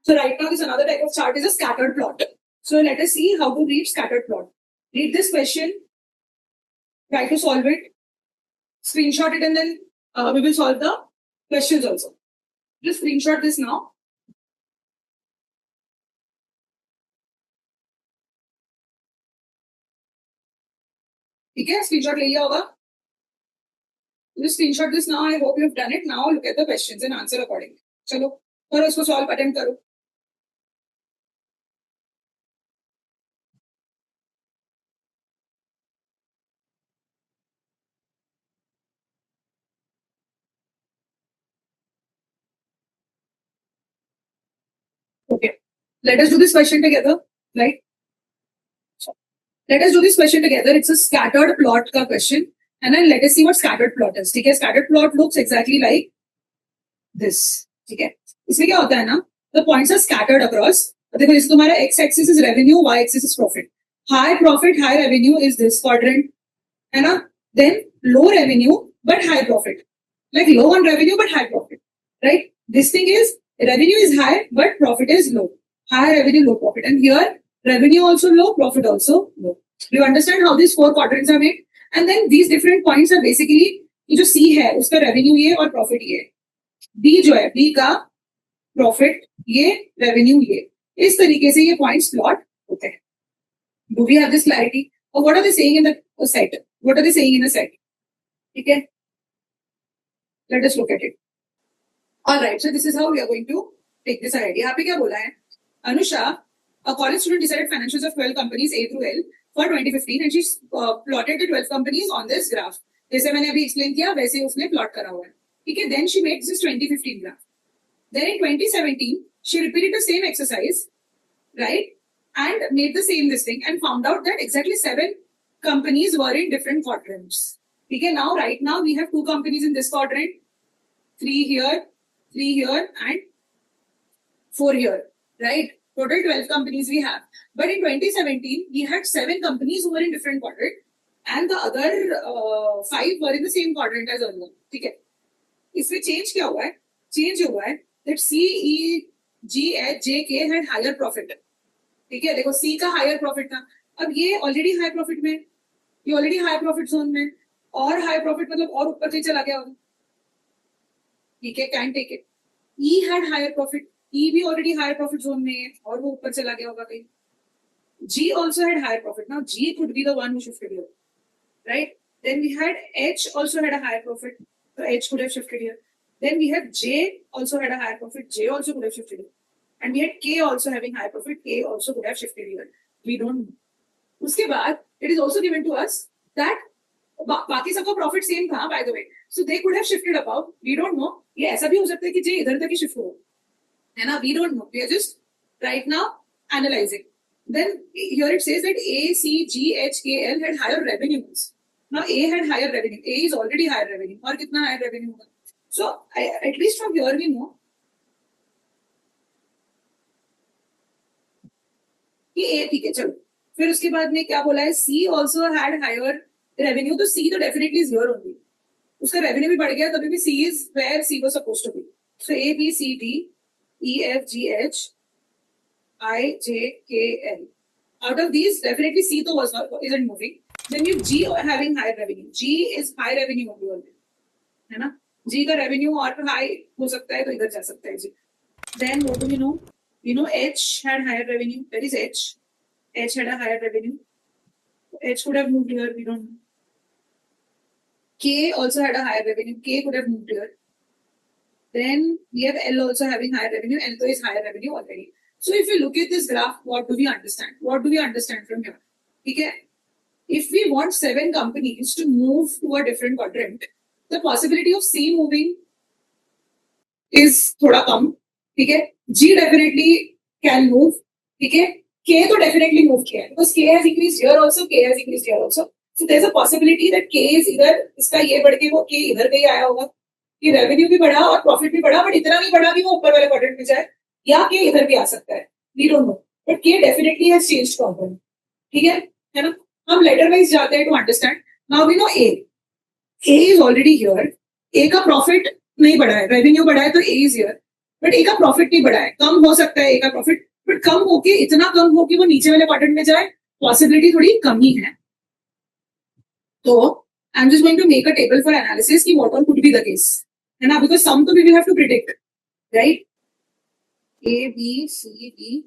So right now, this another type of chart is a scattered plot. So let us see how to read scattered plot. Read this question, try to solve it, screenshot it, and then we will solve the questions also. Just screenshot this now. ठीक है, screenshot ले लिया होगा. Just screenshot this now. I hope you've done it. Now look at the questions and answer accordingly. चलो करो इसको solve, attempt करो. Okay, let us do this question together, right? Let us do this question together. It's a scattered plot का question, and then let us see what scattered plot is. ठीक है, scattered plot looks exactly like this. ठीक है, इसमें क्या होता है ना? The points are scattered across. देखो, जैसे तुम्हारा x-axis is revenue, y-axis is profit. High profit, high revenue is this quadrant, है ना? Then low revenue but high profit, like low on revenue but high profit, right? This thing is revenue is high but profit is low. High revenue, low profit, and here revenue also low, profit also low. Do you understand how these four quadrants are made? And then these different points are basically ये जो C है उसका revenue ये और profit ये, B जो है B का profit ये, revenue ये, इस तरीके से ये points plot होते हैं. Do we have this clarity? Or what are they saying in the set? What are they saying in the set? ठीक है? Let us look at it. All right, so this is how we are going to take this idea. यहाँ पे क्या बोला है? Anusha, a college student, decided financials of 12 companies A through L for 2015 and she plotted the 12 companies on this graph. जैसे मैंने अभी explain किया वैसे उसने plot करा हुआ है. ठीक है? Then she made this 2015 graph. Then in 2017 she repeated the same exercise, right? And made the same listing and found out that exactly 7 companies were in different quadrants. Okay, now right now we have 2 companies in this quadrant, 3 here, 3 here, and 4 here, right? Total 12 companies we have. But in 2017, we had 7 companies who were in different quadrant, and the other 5 were in the same quadrant as earlier. Okay, इसमें change क्या हुआ है? Change हुआ है that C, E, G, H, J, K had higher profit. ठीक है, देखो C का higher profit था. अब ये already high profit में, ये already high profit zone में, और high profit मतलब और ऊपर से चला गया होगा. ठीक है, can take it. E had higher profit. E भी already higher profit zone में है और वो ऊपर चला गया होगा कहीं. G also had higher profit. Now G could be the one who shifted here, right? Then we had H also had a higher profit, so H could have shifted here. Then we have J also had a higher profit. J also could have shifted here. And we had K also having high profit. K also could have shifted here. We don't know. उसके बाद it is also given to us that बाकी सबका profit same था, by the way. So they could have shifted above. We don't know. ये ऐसा भी हो सकता है कि J इधर तक ही shift हो, है ना? We don't know. We are just right now analyzing. Then here it says that A, C, G, H, K, L had higher revenues. Now A had higher revenue. A is already higher revenue. और कितना higher revenue होगा? So at least from here we know कि A ठीक है, चलो. फिर उसके बाद में क्या बोला है? C also had higher revenue. तो C तो definitely is here only. उसका revenue भी बढ़ गया, तभी भी C is where C was supposed to be. So A, B, C, D, E, F, G, H, I, J, K, L. Out of these, definitely C तो isn't moving. Then you G having higher revenue. G is high revenue only, है ना? G का revenue और high हो सकता है तो इधर जा सकता है G. Then what do we know? You know H had higher revenue. Where is H? H had a higher revenue. H could have moved here. We don't know. K also had a higher revenue. K could have moved here. Then we have L also having higher revenue. L is higher revenue already. So if you look at this graph, what do we understand? What do we understand from here? Okay. If we want 7 companies to move to a different quadrant, the possibility of C moving is थोड़ा कम. ठीक है. G definitely can move. ठीक है. K तो definitely move किया है because K has increased here also, K has increased here also. So there's a possibility that K is इधर, इसका ये बढ़ के वो K इधर कहीं आया होगा कि revenue भी बढ़ा और profit भी बढ़ा, but इतना नहीं बढ़ा कि वो ऊपर वाले quadrant में जाए, या K इधर भी आ सकता है. We don't know. But K definitely has changed quadrant. ठीक है ना? हम letter wise जाते हैं to understand. Now we know A. A is already here. A का profit नहीं बढ़ा है, revenue बढ़ा है तो A is here. बट ए का प्रॉफिट नहीं बढ़ा है, कम हो सकता है ए का प्रॉफिट, बट कम होके इतना कम हो कि वो नीचे वाले क्वाड्रेंट में जाए, पॉसिबिलिटी थोड़ी कम ही है. तो I am just going to make a table for analysis कि what all could be the case, है ना, बिकॉज सम तो we will have to predict, right. A B C D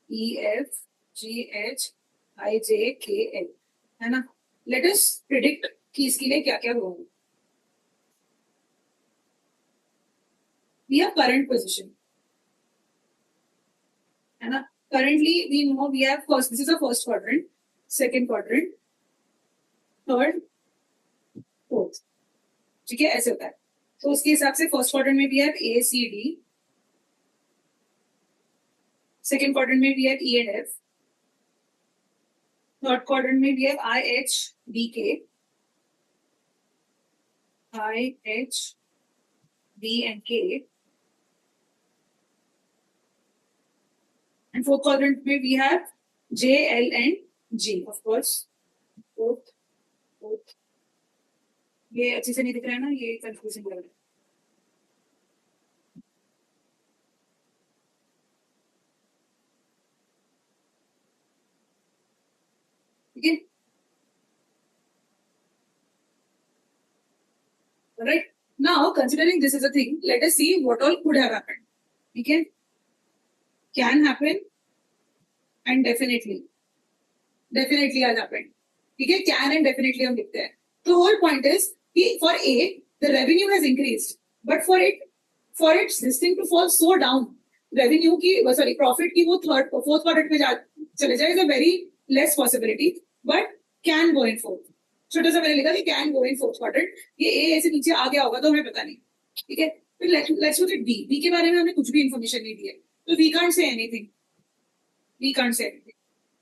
E F G H I J K L, है ना. Let us predict कि इसके लिए क्या क्या होगा. We have current position, है ना. Currently we know we have first, this is the first quadrant, second quadrant, third, fourth. ठीक है, ऐसे होता है. तो उसके हिसाब से फर्स्ट क्वाड्रेंट में भी है A C D, second quadrant में भी है E and F, third quadrant में भी है I H B K, I H B and K, and fourth quadrant में भी है J L and G. Of course fourth fourth, ये अच्छे से नहीं दिख रहा है ना, ये कंफ्यूजिंग लग रहा है. ठीक है, right. Now considering this is a thing, let us see what all could have happened. Okay, can happen and definitely has happened. Okay, can and definitely हम लिखते हैं. The whole point is कि for A the revenue has increased, but for its this thing to fall so down, revenue की sorry profit की वो third fourth quadrant में चले जाए is a very less possibility, but can go in fourth. छोटा सा मैंने लिखा कि can go in fourth quadrant. ये ए ऐसे नीचे आ गया होगा तो हमें पता नहीं. ठीक है, फिर let's look at B. B के बारे में हमें कुछ भी इंफॉर्मेशन नहीं दी है, तो we can't say anything.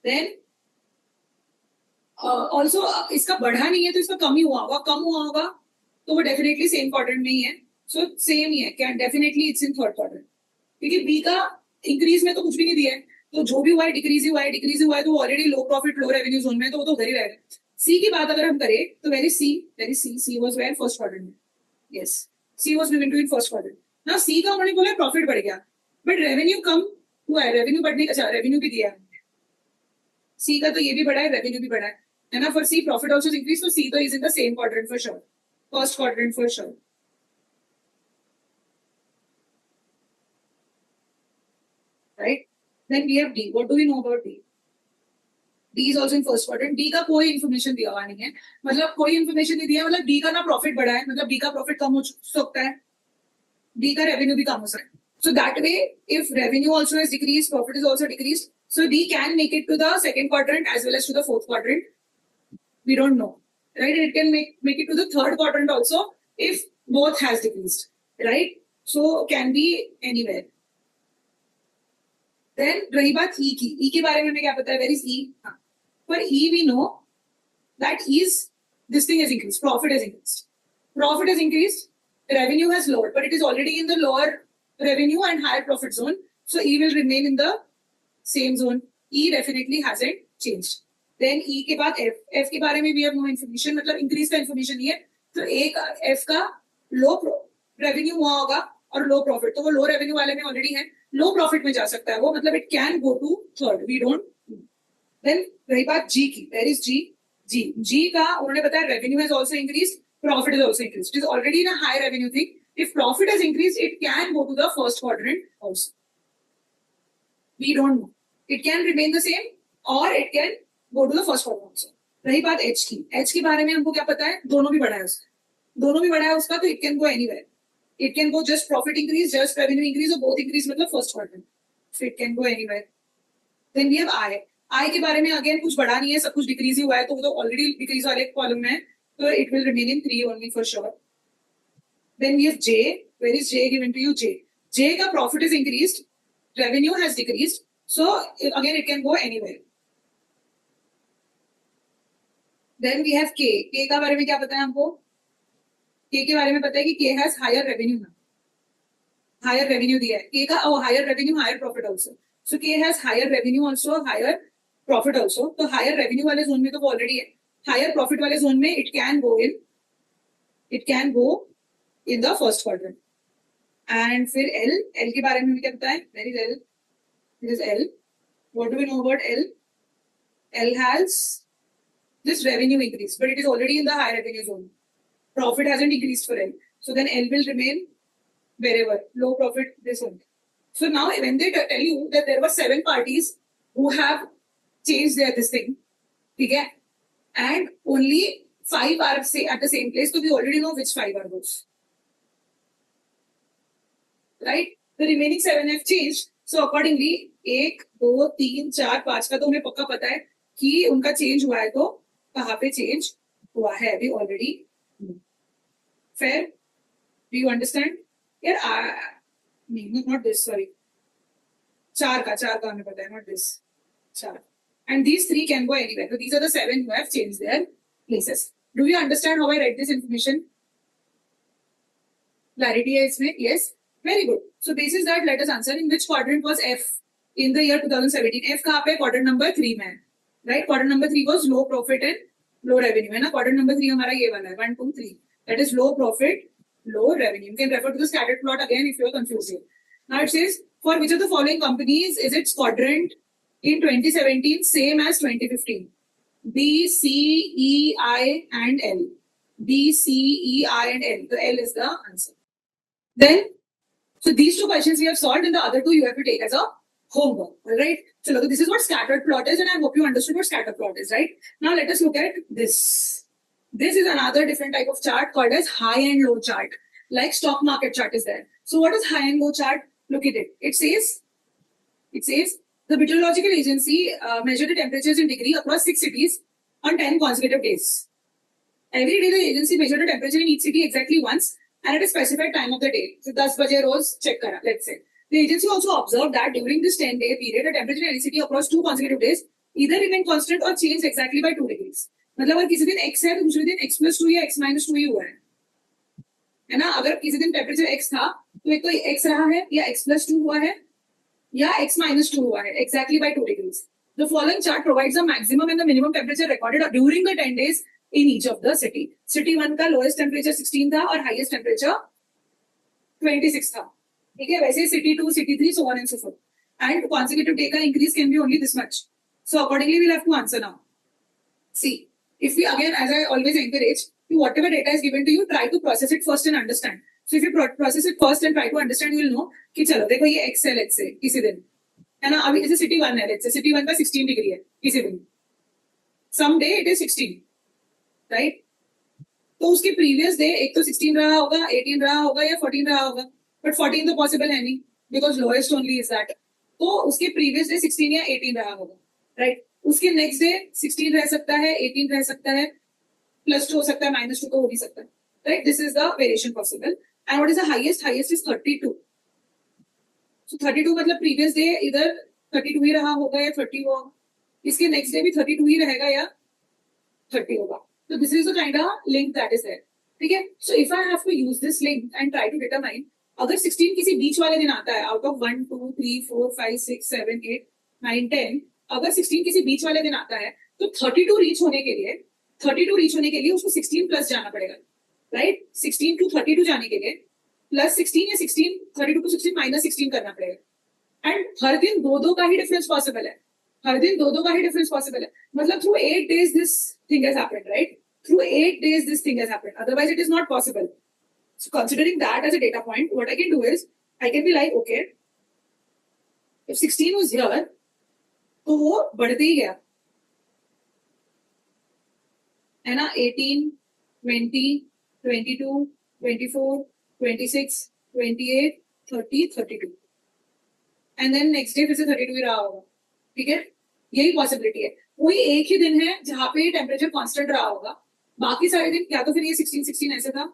Then also इसका बढ़ा नहीं है तो इसका कम ही हुआ होगा तो वो डेफिनेटली सेम क्वाड्रेंट में ही है. सो सेम ही है, can definitely it's in third quadrant. क्योंकि बी का इंक्रीज में तो कुछ भी नहीं दिया है, तो जो भी हुआ है डिक्रीज हुआ है तो ऑलरेडी लो प्रॉफिट लो रेवेन्यू जोन में, तो वो तो उधर ही रहेगा. सी की बात अगर हम करें तो very C was where first quadrant में. Yes, C was given to in first quadrant. Now C का उन्होंने बोला प्रॉफिट बढ़ गया, बट रेवेन्यू कम हुआ है. रेवेन्यू बढ़ने का, अच्छा रेवेन्यू भी दिया है सी का, तो ये भी बढ़ा है, रेवेन्यू भी बढ़ा है ना. For C profit also increase, तो सी तो is in the same quadrant for sure, first quadrant for sure. Right. Then we have D. What do we know about D? D is also in first quadrant. D का कोई information दिया हुआ नहीं है, मतलब कोई information नहीं दिया, मतलब डी का ना प्रॉफिट बढ़ा है, मतलब डी का प्रॉफिट कम हो सकता है, डी का रेवेन्यू भी कम हो सकता है. So that way if revenue also has decrease, profit is also decrease, so D can make it to the second quadrant as well as to the fourth quadrant. We don't know, right? It can make it to the third quadrant also if both has decreased, right? So can be anywhere. Then रही बात E की. E के बारे में हमें क्या पता है? Where is E? For E we know that this thing has increased. Profit has increased. Profit has increased. Revenue has lowered, but it is already in the lower revenue and higher profit zone. So E will remain in the same zone. E definitely hasn't changed. Then E के बाद F. F के बारे में भी अब no information, मतलब increase का information नहीं है. तो एफ का लो रेवेन्यू हुआ होगा और लो प्रॉफिट, तो वो लो रेवेन्यू वाले में ऑलरेडी है, लो प्रॉफिट में जा सकता है वो, मतलब it can go to third, we don't. Then रही बात जी की. वेयर इज जी? जी का उन्होंने बताया revenue has also increase, profit is also increase. It is already in a high revenue thing. If profit has increase it can go to the first quadrant also. We don't know, it can remain the same or it can go to the first quadrant also. रही बात H की. H के बारे में हमको क्या पता है? दोनों भी बढ़ा है उसका, तो it can go anywhere. It can go just profit increase, just revenue increase, और बोथ इंक्रीज, मतलब first quadrant. So it can go anywhere. Then we have I. I के बारे में अगेन कुछ बढ़ा नहीं है, सब कुछ डिक्रीज ही हुआ है, तो वो तो ऑलरेडी डिक्रीज वाले कॉलम में है, तो it will remain in 3 only for sure. Then we have J. Where is J given to you? J का profit is increased, revenue has decreased, so again it can go anywhere. Then we have K. K का बारे में क्या पता है हमको? के के बारे में पता है कि के हैज हायर रेवेन्यू ना, हायर रेवेन्यू दिया है के का, higher revenue higher profit also. So K has higher revenue also, higher profit also. तो हायर रेवेन्यू वाले जोन में तो वो ऑलरेडी है, हायर प्रॉफिट वाले जोन में it can go in the first quadrant and फिर एल, एल के बारे में भी क्या पता है? Very well, it is L. What do we know about L? L has this revenue increase, but it is already in the high revenue zone. Profit hasn't increased for L. So then L will remain wherever. Low profit, this one. So now when they tell you that there were 7 parties who have changed their this thing, okay, and only 5 are say at the same place, so we already know which 5 are those. Right? The remaining 7 have changed. So accordingly 1, 2, 3, 4, 5 का तो हमें पक्का पता है कि उनका change हुआ है, तो कहाँ पे चेंज हुआ है अभी already. Fair? Do you understand? यार नॉट दिस, सॉरी, 4 का हमें पता है, not this. 4. And these 3 can go anywhere. So these are the 7 who have changed their places. Do you understand how I read this information? Clarity है इसमें? Yes. Very good. So basis that, let us answer in which quadrant was F in the year 2017. F कहाँ पे? Quadrant number 3 में है, right? Quadrant number 3 was low profit and low revenue, है ना? Quadrant number 3 हमारा ये वाला है, 1, 2, 3. That is low profit, low revenue. You can refer to the scattered plot again if you are confused here. Now it says, for which of the following companies is its quadrant in 2017 same as 2015? B, C, E, I, and L. B, C, E, I, and L. So L is the answer. Then, so these 2 questions we have solved, and the other 2 you have to take as a homework, all right? So look, this is what scattered plot is, and I hope you understood what scattered plot is, right? Now let us look at this. This is another different type of chart called as high and low chart, like stock market chart is there. So what is high and low chart? Look at it. It says the meteorological agency measured the temperatures in degree across 6 cities on 10 consecutive days. Every day the agency measured the temperature in each city exactly once and at a specified time of the day. So 10 baje roz check kara, let's say. The agency also observed that during this 10-day period, the temperature in any city across 2 consecutive days either remained constant or changed exactly by 2 degrees. मतलब अगर किसी दिन x है तो दूसरे दिन x plus 2 या x minus 2 ही हुआ है ना? अगर किसी दिन टेम्परेचर x था तो एक तो x रहा है या x plus 2 हुआ है या x minus 2 हुआ है, exactly by 2 degrees. The following chart provides the maximum and the minimum temperature recorded during the 10 days in each of the city. City 1 का lowest temperature 16 था और highest temperature 26 था. ठीक है? वैसे city 2, city 3, so on and so forth. And consecutive day का increase can be only this much. So accordingly, we'll have to answer now. See, if we again, as I always encourage, whatever data is given to you, try to process it first and understand. So if you process it first and try to understand, you will know कि चलो देखो ये x है, let's say किसी दिन, है ना? अभी जैसे city 1 है, let's say city 1 का 16 डिग्री है किसी दिन. Someday it is 16, right? तो उसके प्रीवियस डे एक तो 16 रहा होगा, 18 रहा होगा या 14 रहा होगा, बट 14 तो पॉसिबल है नहीं because lowest only is that. तो उसके प्रीवियस डे 16 या 18 रहा होगा, राइट? उसके नेक्स्ट डे 16 रह सकता है, 18 रह सकता है, +2 हो सकता है, -2 तो हो भी सकता है, right? This is the variation possible. And what is the highest? Highest is 32. सो 32 मतलब प्रीवियस डे इधर 32 ही रहा होगा या 30 होगा, इसके नेक्स्ट डे भी 32 ही रहेगा या 30 होगा. So this is the kind of link that is there. ठीक है? So if I have to use this link and try to determine, अगर 16 किसी बीच वाले दिन आता है, out of 1, 2, 3, 4, 5, 6, 7, 8, 9, 10, अगर 16 किसी बीच वाले दिन आता है, तो 32 रीच होने के लिए उसको 16 प्लस जाना पड़ेगा, राइट? 16 to 32 जाने के लिए प्लस 16 या 16, 32 to 16 माइनस 16 करना पड़ेगा. एंड हर दिन 2-2 का ही डिफरेंस पॉसिबल है. मतलब through 8 days this thing has happened, right? Through 8 days this thing has happened. Otherwise it is not possible. So considering that as a data point, what I can do is I can be like, okay, if 16 was here, तो वो बढ़ते ही गया, है ना? 18, 20, 22, 24, 26, 28, 30, 32, and then next day फिर से 32 ही रहा होगा. ठीक है? यही पॉसिबिलिटी है. कोई एक ही दिन है जहां पे टेम्परेचर कांस्टेंट रहा होगा, बाकी सारे दिन या तो फिर ये 16 ऐसे था,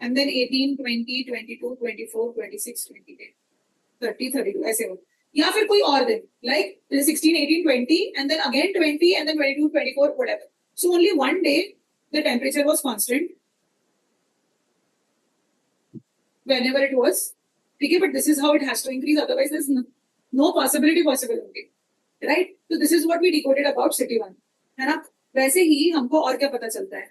एंड देन 18, 20, 22, 24, 26, 28, 30, 32 ऐसे हो, या फिर कोई और दिन like 16, 18, 20 and then again 20 and then 22, 24 whatever. So only one day the temperature was constant whenever it was. ठीक है? But this is how it has to increase, otherwise there is no possibility possible होगी, right? तो this is what we decoded about city 1, है ना? वैसे ही हमको और क्या पता चलता है.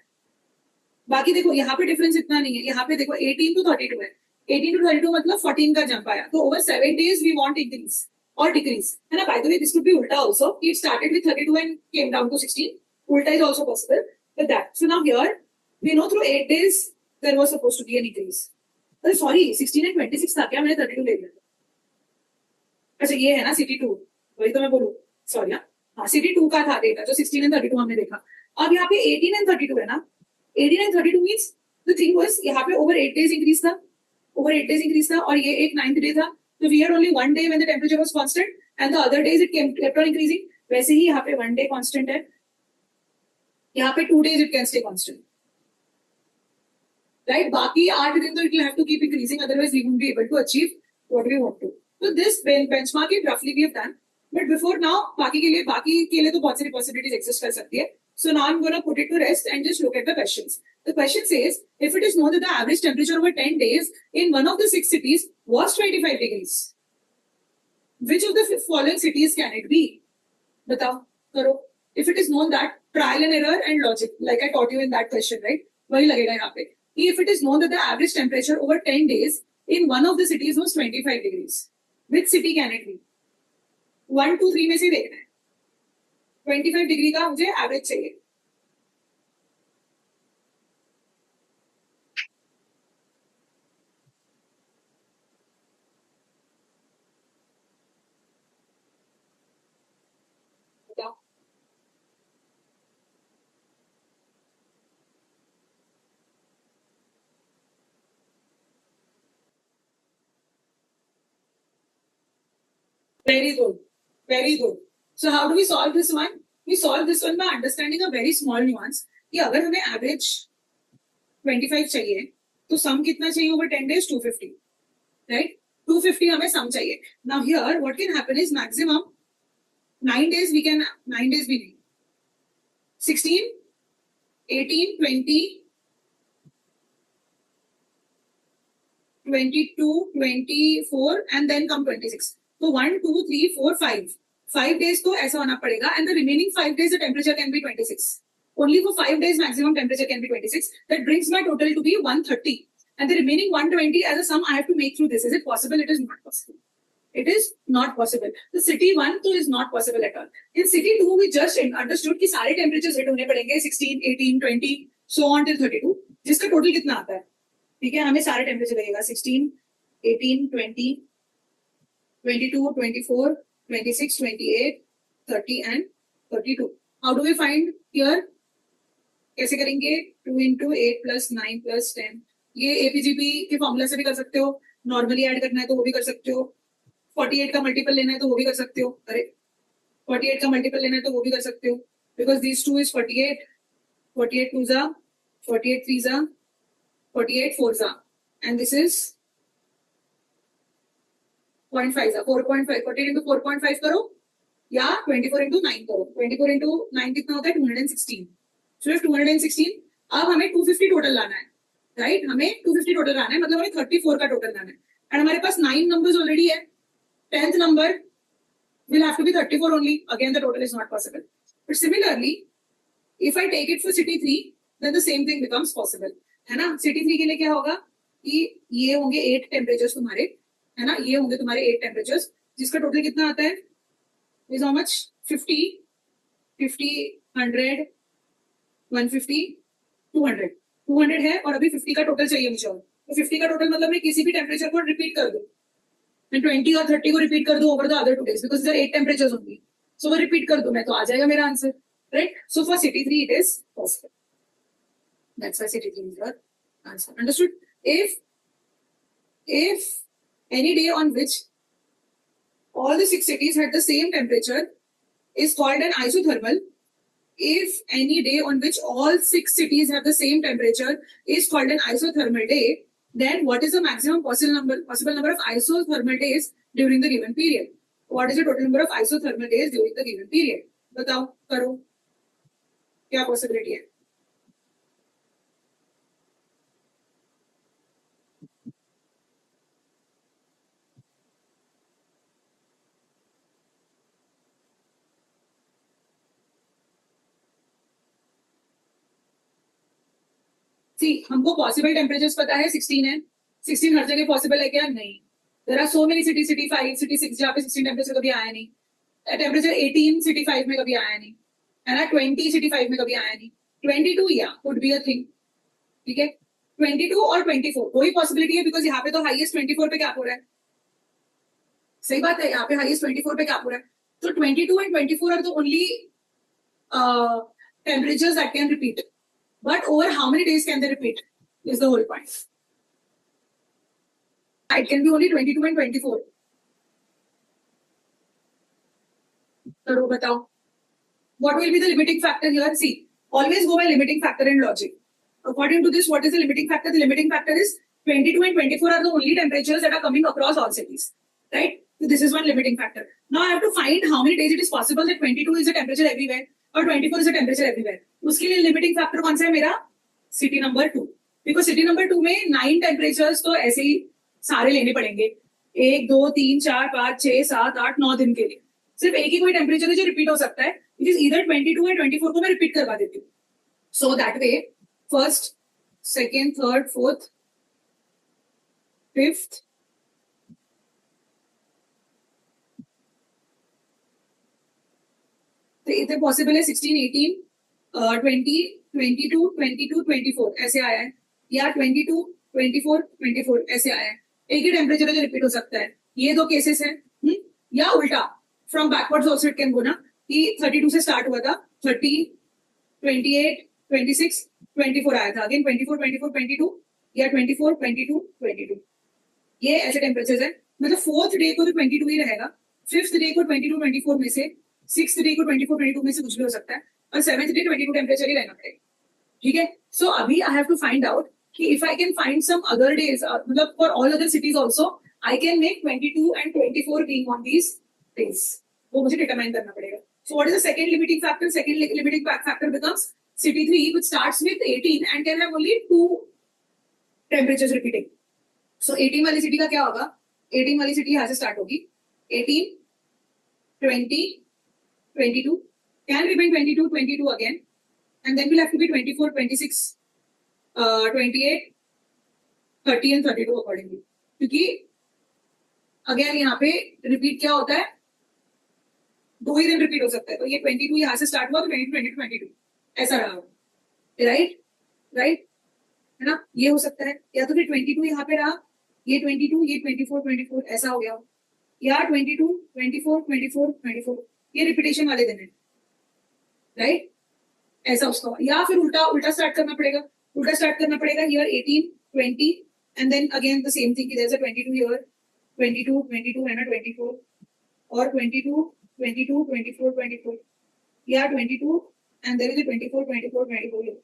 बाकी देखो यहाँ पे डिफरेंस इतना नहीं है. यहाँ पे देखो 18 to 32 है, 18 to 32 मतलब 14 का जंप आया, तो over 7 days we want increase or decrease, है ना? By the way, this could be ulta also. It started with 32 and came down to 16. Ulta is also possible with that. So now here we know through 8 days there was supposed to be an increase. Sorry, 16 and 26 था क्या? मैंने 32 ले लिया. अच्छा ये है ना city 2, वही तो मैं बोलूँ. सॉरी हाँ, सिटी 2 का था डेटा जो 16 and 32 हमने देखा. अब यहाँ पे 18 and 32 है ना. 18 and 32 means the thing was यहाँ पे over 8 days increase था. Over 8 days increase था और ये एक 9th day था. So we had only one day when the temperature was constant and the other days it kept on increasing. वैसे ही यहाँ पे 1 day constant है. यहाँ पे 2 days it can stay constant. Right? बाकी 8 दिन तो it will have to keep increasing, otherwise we won't be able to achieve what we want to. So this benchmarking roughly we have done. But before now, बाकी के लिए तो बहुत सारी possibilities exist कर सकती है. So now I'm going to put it to rest and just look at the questions. The question says, if it is known that the average temperature over 10 days in one of the 6 cities was 25 degrees, which of the following cities can it be? Batao, karo. If it is known that trial and error and logic, like I taught you in that question, right? वही लगेगा यहाँ पे. If it is known that the average temperature over 10 days in one of the cities was 25 degrees, which city can it be? 1, 2, 3 में से देखना है. 25 degree का मुझे एवरेज चाहिए. Very good. Very good. So how do we solve this one? We solve this one by understanding a very small nuance. कि अगर हमें एवरेज 25 चाहिए तो सम कितना चाहिए over 10 days? 250. Right? 250 हमें सम चाहिए. Now here what can happen is maximum 9 days we can 9 days भी नहीं. 16, 18, 20, 22, 24 and then come 26. So 1, 2, 3, 4, 5. 5 days तो ऐसा होना पड़ेगा and the remaining 5 days the temperature can be 26. Only for 5 days maximum temperature can be 26. That brings my total to be 130. And the remaining 120 as a sum I have to make through this. Is it possible? It is not possible. It is not possible. The city 1 तो is not possible at all. In city 2 we just understood कि सारे temperatures hit होने पड़ेंगे 16, 18, 20, so on till 32. जिसका total कितना आता है? ठीक है, हमें सारे टेम्परेचर लगेगा 16, 18, 20, 22, 24, 26, 28, 30 and 32. How do we find here? कैसे करेंगे? 2 into 8 plus 9 plus 10. ये APGP के फॉर्मूला से भी कर सकते हो. नॉर्मली ऐड करना है तो वो भी कर सकते हो. 48 का मल्टीपल लेना है तो वो भी कर सकते हो. अरे 48 का मल्टीपल लेना है तो वो भी कर सकते हो. Because these 2 is 48. 48 2s are 48 3s are 48 4s are, and this is 0.5 are 4.5. 48 into 4.5 करो या 24 into 9 करो. 24 into 9 कितना होता है? 216. So 216. अब हमें 250 टोटल लाना है, राइट? हमें 250 टोटल लाना है, मतलब हमें 34 का टोटल लाना है. एंड हमारे पास 9 नंबर्स ऑलरेडी है. 10th number will have to be 34 only. Again the total is not possible. But similarly, if I take it for city 3, then the same thing becomes possible. है ना? City 3 के लिए क्या होगा कि ये होंगे 8 टेम्परेचर्स तुम्हारे, है ना? ये होंगे तुम्हारे 8 टेम्परेचर्स, जिसका टोटल कितना आता है? Is how much? 50, 50, 100, 150, 200. 200 है और अभी 50 का टोटल चाहिए मुझे. और तो 50 का टोटल मतलब मैं किसी भी टेम्परेचर को रिपीट कर दूं. मैं 20 और 30 को रिपीट कर दूं over the other 2 days because there 8 temperatures होंगी. सो वो रिपीट कर दूं मैं तो आ जाएगा मेरा answer, right? So for city 3 it is possible. That's why city 3 is your answer. Understood? If any day on which all the 6 cities had the same temperature is called an isothermal. If any day on which all 6 cities have the same temperature is called an isothermal day, then what is the maximum possible number of isothermal days during the given period? What is the total number of isothermal days during the given period? बताओ, करो, क्या possibility है? सी हमको possible temperatures पता है 16 है, 16 हर जगह possible है क्या? नहीं. There are so many city, city 5, city 6 जहाँ पे 16 टेम्परेचर कभी आया नहीं. टेम्परेचर 18 सिटी 5 में कभी आया नहीं है ना. 20 सिटी 5 में कभी आया नहीं. 22 या कुड बी अ थिंग. ठीक है. 22 और 24 वही पॉसिबिलिटी है, बिकॉज यहाँ पे तो हाईएस्ट 24 पे क्या हो रहा है. सही बात है, यहाँ पे हाईएस्ट 24 पे क्या हो रहा है. तो 22 and 24 are the only temperatures that can repeat. But over how many days can they repeat is the whole point. It can be only 22 and 24. करो बताओ. What will be the limiting factor here? See, always go by limiting factor in logic. According to this, what is the limiting factor? The limiting factor is 22 and 24 are the only temperatures that are coming across all cities. Right? So this is one limiting factor. Now I have to find how many days it is possible that 22 is a temperature everywhere और 24 is a temperature everywhere. उसके लिए limiting factor कौन सा है मेरा? City number 2. Because city number 2 में 9 temperatures तो ऐसे ही सारे लेने पड़ेंगे. 1 2 3 4 5 6 7 8 9 दिन के लिए सिर्फ एक ही कोई टेम्परेचर है जो रिपीट हो सकता है, विच इज ईदर 22 या 24 को मैं रिपीट करवा देती हूँ. सो that way first, second, third, fourth, fifth, तो इतने पॉसिबल है 16, 18, 20, 22, 22, 24 ऐसे आया है, या 22, 24, 24 ऐसे आया है. एक ही टेम्परेचर है जो रिपीट हो सकता है. ये दो केसेस है. या उल्टा from backwards also it can गो ना, कि 32 से स्टार्ट हुआ था, 30, 28, 26, 24 आया था, अगेन 24, 24, 22 या 24, 22, 22. ये ऐसे टेम्परेचर है. मतलब फोर्थ डे को तो 22 ही रहेगा, फिफ्थ डे को 22, 24 में से, सिक्स डे को 24, 22 में से कुछ भी हो सकता है, और सेवेंथ डे 22 टेम्परेचर ही रहना पड़ेगा. ठीक है. सो अभी I have to find out कि if I can find some other days, मतलब for all other cities also I can make 22 and 24 being on these days. वो मुझे डिटरमाइन करना पड़ेगा. So what is the second limiting factor? Second limiting factor becomes city 3 which starts with 18 and can have only 2 temperatures repeating. So 18 वाली city का क्या होगा? 18 वाली city यहां से स्टार्ट होगी. 18, 20, 22, can repeat 22, 22 again, and then will have to be 24, 26, 28, 30 and 32 accordingly. क्योंकि again यहाँ पे रिपीट क्या होता है, 2 ही दिन रिपीट हो सकता है. तो ये 22 यहाँ से स्टार्ट हुआ तो 22, 22, 22 ऐसा रहा. राइट राइट है ना. ये हो सकता है, या तो फिर 22 यहाँ पे रहा, ये 22, ये 24, 24 ऐसा हो गया, या 22, 24, 24, 24 ये रिपीटेशन वाले दिन है. राइट ऐसा उसका. या फिर उल्टा उल्टा स्टार्ट करना पड़ेगा. उल्टा स्टार्ट करना पड़ेगा. Here 18, 20 and then again the same thing, there is a 22 here, 22, 22 and 24, और 22, 22, 24, 24 या 22 and there is a 24, 24, 24 here.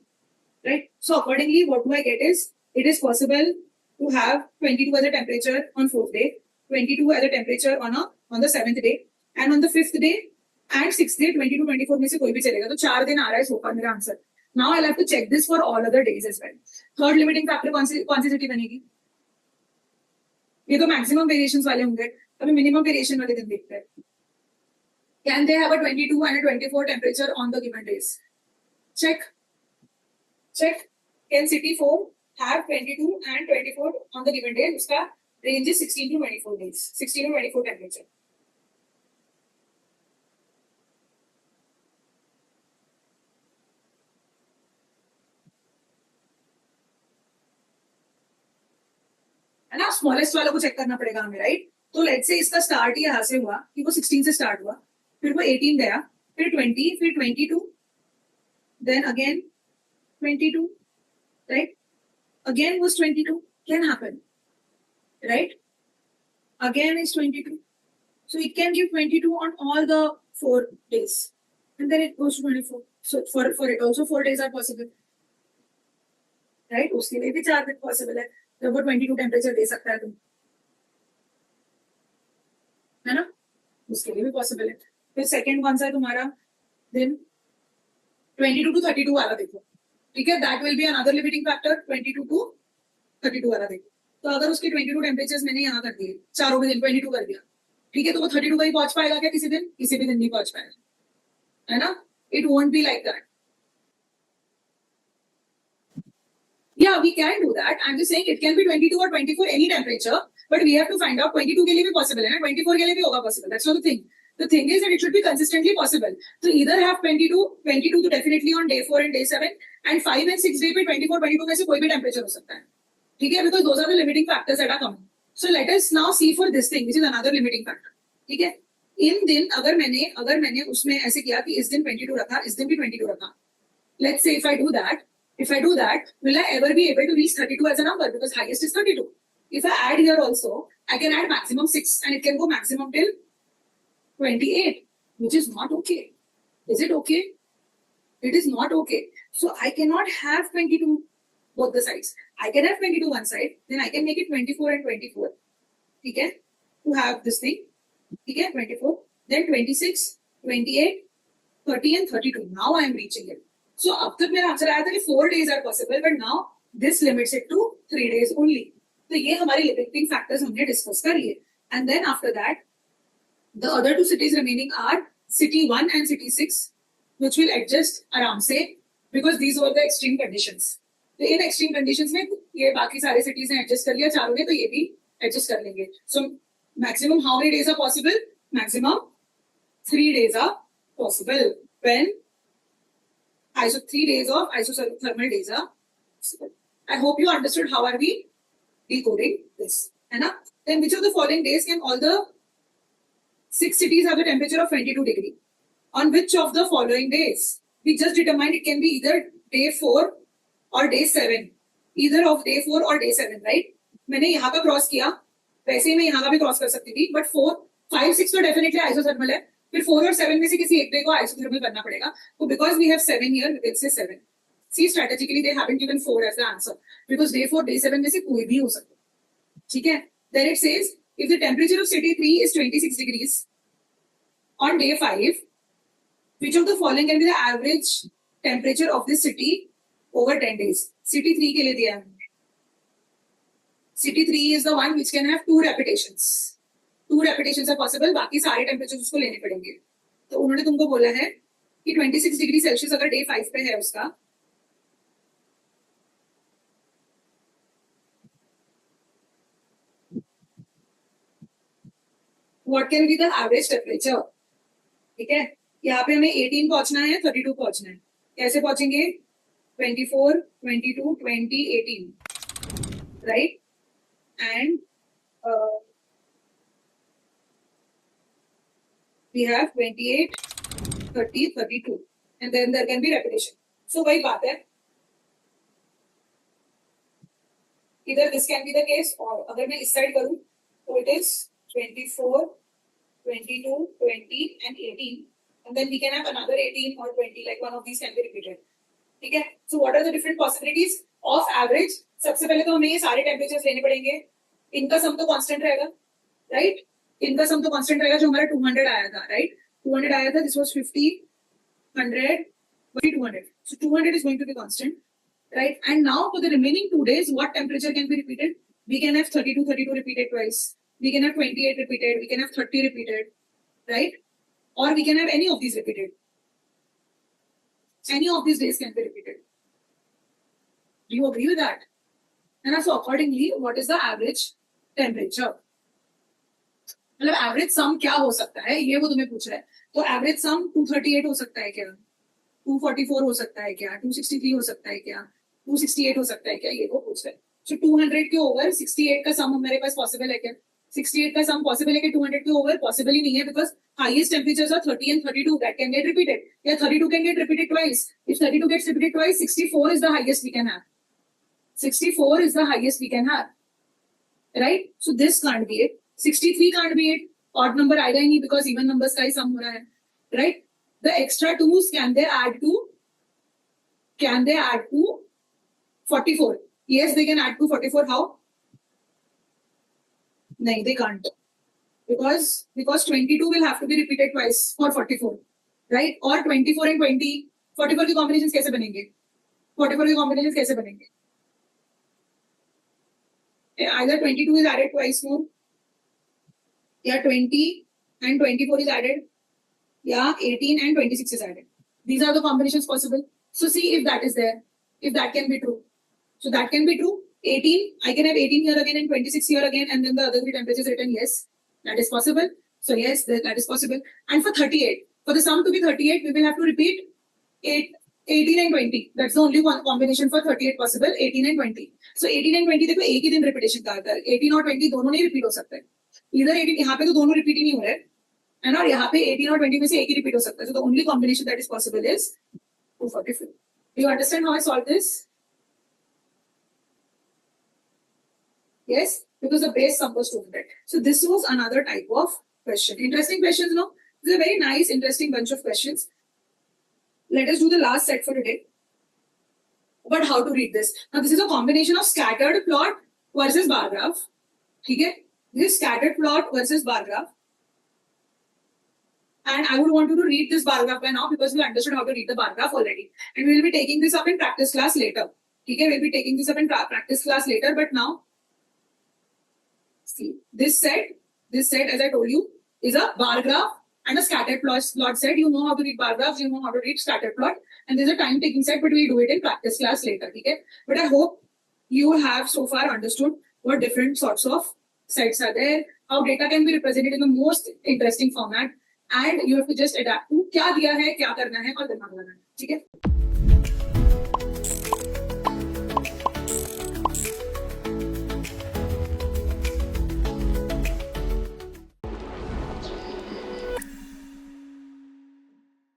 Right. So accordingly, what do I get is, it is possible to have 22 as a temperature on 4th day, 22 as a temperature on the 7th day, and on the 5th day and 6th day 22, 24 में से कोई भी चलेगा. तो 4 दिन आ रहा है सो फार मेरा answer. Now I'll have to check this for all other days as well. Third limiting factor कौन सी सिटी बनेगी? ये तो मैक्सिमम वेरिएशंस वाले होंगे. अभी मिनिमम वेरिएशन वाले दिन देखते हैं. Can they have a 22 and a 24 temperature on the given days? Check. Can city 4 have 22 and 24 on the given day? उसका range is 16 to 24 days, 16 to 24 temperature. है ना. स्मॉलेस्ट वालों को चेक करना पड़ेगा हमें. राइट. तो लेट्स से इसका स्टार्ट यहाँ से हुआ कि वो 16 से स्टार्ट हुआ, फिर वो 18 गया, फिर 20, फिर 22, then again 22, right? Again was 22, can happen, right? Again is 22. So it can give 22 on all the 4 days. And then it goes to 24. So for it also 4 days are possible. Right? उसके लिए भी 4 दिन possible है. जब वो 22 temperature दे सकता है तुम. है ना. उसके लिए भी possible है. फिर सेकेंड कौन सा है तुम्हारा? Then 22 to 32 वाला देखो. ठीक है. That will be another limiting factor. 22 to 32 वाला देखो. तो अगर उसके 22 टेम्परेचर्स मैंने यहाँ कर दिए, चारों के दिन 22 कर दिया, ठीक है, तो वो 32 का ही पहुंच पाएगा क्या किसी दिन? किसी भी दिन नहीं पहुंच पाएगा. है ना. It won't be like that. Yeah, we can do that. I'm just saying it can be 22 or 24 any temperature, but we have to find out 22 के लिए भी possible है ना, 24 के लिए भी होगा possible. That's not the thing. The thing is that it should be consistently possible. So either have 22 तो definitely on day 4 and day 7, and 5 and 6 day पे 24, 22 में से कोई भी temperature हो सकता है. ठीक है, because those are the limiting factors that are coming. So let us now see for this thing, which is another limiting factor. ठीक है, इन दिन अगर मैंने उसमें ऐसे किया कि इस दिन 22 रखा, इस दिन भी 22 रखा. Let's say if I do that, will I ever be able to reach 32 as a number? Because highest is 32. If I add here also, I can add maximum 6 and it can go maximum till 28, which is not okay. Is it okay? It is not okay. So I cannot have 22 both the sides. I can have 22 one side, then I can make it 24 and 24. Okay? To have this thing. Okay? 24. Then 26, 28, 30 and 32. Now I am reaching it. So अब तक मेरा answer आया था कि 4 days are possible, but now this limits it to 3 days only. तो ये हमारी limiting factors हमने discuss कर लिए. And then after that, the other 2 cities remaining are city 1 and city 6, which will adjust आराम से because these were the extreme conditions. तो इन extreme conditions में ये बाकी सारे cities ने adjust कर लिया चारों ने, तो ये भी adjust कर लेंगे. So maximum how many days are possible? Maximum 3 days are possible when 3 days of isothermal days are possible. I hope you understood how are we decoding this. है ना? Then which of the following days can all the 6 cities have a temperature of 22 degree? On which of the following days? We just determined it can be either day 4 or day 7. Either of day 4 or day 7, right? मैंने यहाँ का cross किया, वैसे ही मैं यहाँ का भी cross कर सकती थी, but 4, 5, 6 तो डेफिनेटली आइसोथर्मल है. फिर 4 और 7 में से किसी एक डे को आइसोथर्मल करना पड़ेगा. तो because we have 7 here, we will say 7. See, strategically they haven't given 4 as the answer because day 4, day 7 में से कोई भी हो सकता है. ठीक है? Then it says if the temperature of city 3 is 26 degrees on day 5, which of the following can be the average temperature of this city over 10 days? City 3 के लिए दिया है. City 3 is the one which can have 2 repetitions. 2 repetitions are possible. बाकी सारे temperature उसको लेने पड़ेंगे. तो उन्होंने तुमको बोला है कि 26 डिग्री सेल्सियस अगर डे 5 पे है उसका, what can be the average temperature? ठीक है, यहाँ पे हमें 18 पहुंचना है, 32 पहुंचना है. कैसे पहुंचेंगे? 24, 22, 20, 18, right? And we have 28, 30, 32, and then there can be repetition. So वही बात है, either this can be the case or अगर मैं इस साइड करूं तो it is 24, 22, 20 and 18, and then we can have another 18 or 20, like one of these can be repeated. ठीक है? So what are the different possibilities of average? सबसे पहले तो हमें ये सारे टेम्परेचर्स लेने पड़ेंगे. इनका सम तो कांस्टेंट रहेगा, राइट? इनका सम तो कांस्टेंट रहेगा. जो हमारा 200 आया था, राइट? 200 आया था. This was 50, 100, 200. So 200 is going to be constant, right? And now for the remaining 2 days, what temperature can be repeated? We can have 32 repeated twice. We can have 28 repeated. We can have 30 repeated, right? Or we can have any of these repeated. Any of these days can be repeated. Do you agree with that? And so accordingly, what is the average temperature? मतलब average सम क्या हो सकता है, ये वो तुम्हें पूछ रहा है. तो एवरेज सम 238 हो सकता है क्या? 244 हो सकता है क्या? 263 हो सकता है क्या? 268 हो सकता है क्या? ये वो पूछ रहा है. So 200 के ओवर 68 का सम मेरे पास पॉसिबल है क्या? 68 का सम पॉसिबल है कि 200 के ओवर? पॉसिबल ही नहीं है, because highest temperatures are 30 and 32 that can get repeated. या 32 can get repeated twice. If 32 gets repeated twice, 64 is the highest we can have. 64 is the highest we can have, right? So this can't be it. 63 can't be it. Odd number आएगा ही नहीं because even numbers का ही sum हो रहा है, right? The extra 2's can they add to 44? Yes, they can add to 44. How? No, they can't. Because 22 will have to be repeated twice for 44, right? Or 24 and 20. 44 के combinations कैसे बनेंगे? 44 के combinations कैसे बनेंगे? Either 22 is added twice more, या 20 and 24 is added, या 18 and 26 is added. These are the combinations possible. So see if that is there, if that can be true. So that can be true. 18, I can have 18 here again and 26 here again, and then the other three temperatures written. Yes, that is possible. So yes, that is possible. And for 38, for the sum to be 38, we will have to repeat 18 and 20. That's the only one combination for 38 possible. 18 and 20. So 18 and 20 देखो एक ही दिन repetition का आता है. 18 और 20 दोनों नहीं repeat हो सकते. Either 18 यहाँ पे तो दोनों repeat ही नहीं हो रहे, है ना? और यहाँ पे 18 और 20 में से एक ही repeat हो सकता है. So the only combination that is possible is 244. Do you understand how I solve this? Yes, because the base sum was 200. So this was another type of question. Interesting questions, no? This is a very nice, interesting bunch of questions. Let us do the last set for today. But how to read this? Now, this is a combination of scattered plot versus bar graph. Okay? This is scattered plot versus bar graph. And I would want you to read this bar graph by now because we understood how to read the bar graph already. And we will be taking this up in practice class later. Okay? We'll be taking this up in practice class later. But now, see, this set, as I told you, is a bar graph and a scattered plot set. You know how to read bar graphs, you know how to read scattered plot, and there's a time taking set, but we'll do it in practice class later. Okay? But I hope you have so far understood what different sorts of sets are there, how data can be represented in the most interesting format, and you have to just adapt to क्या दिया है, क्या करना है और दिमाग लगाना है. ठीक है?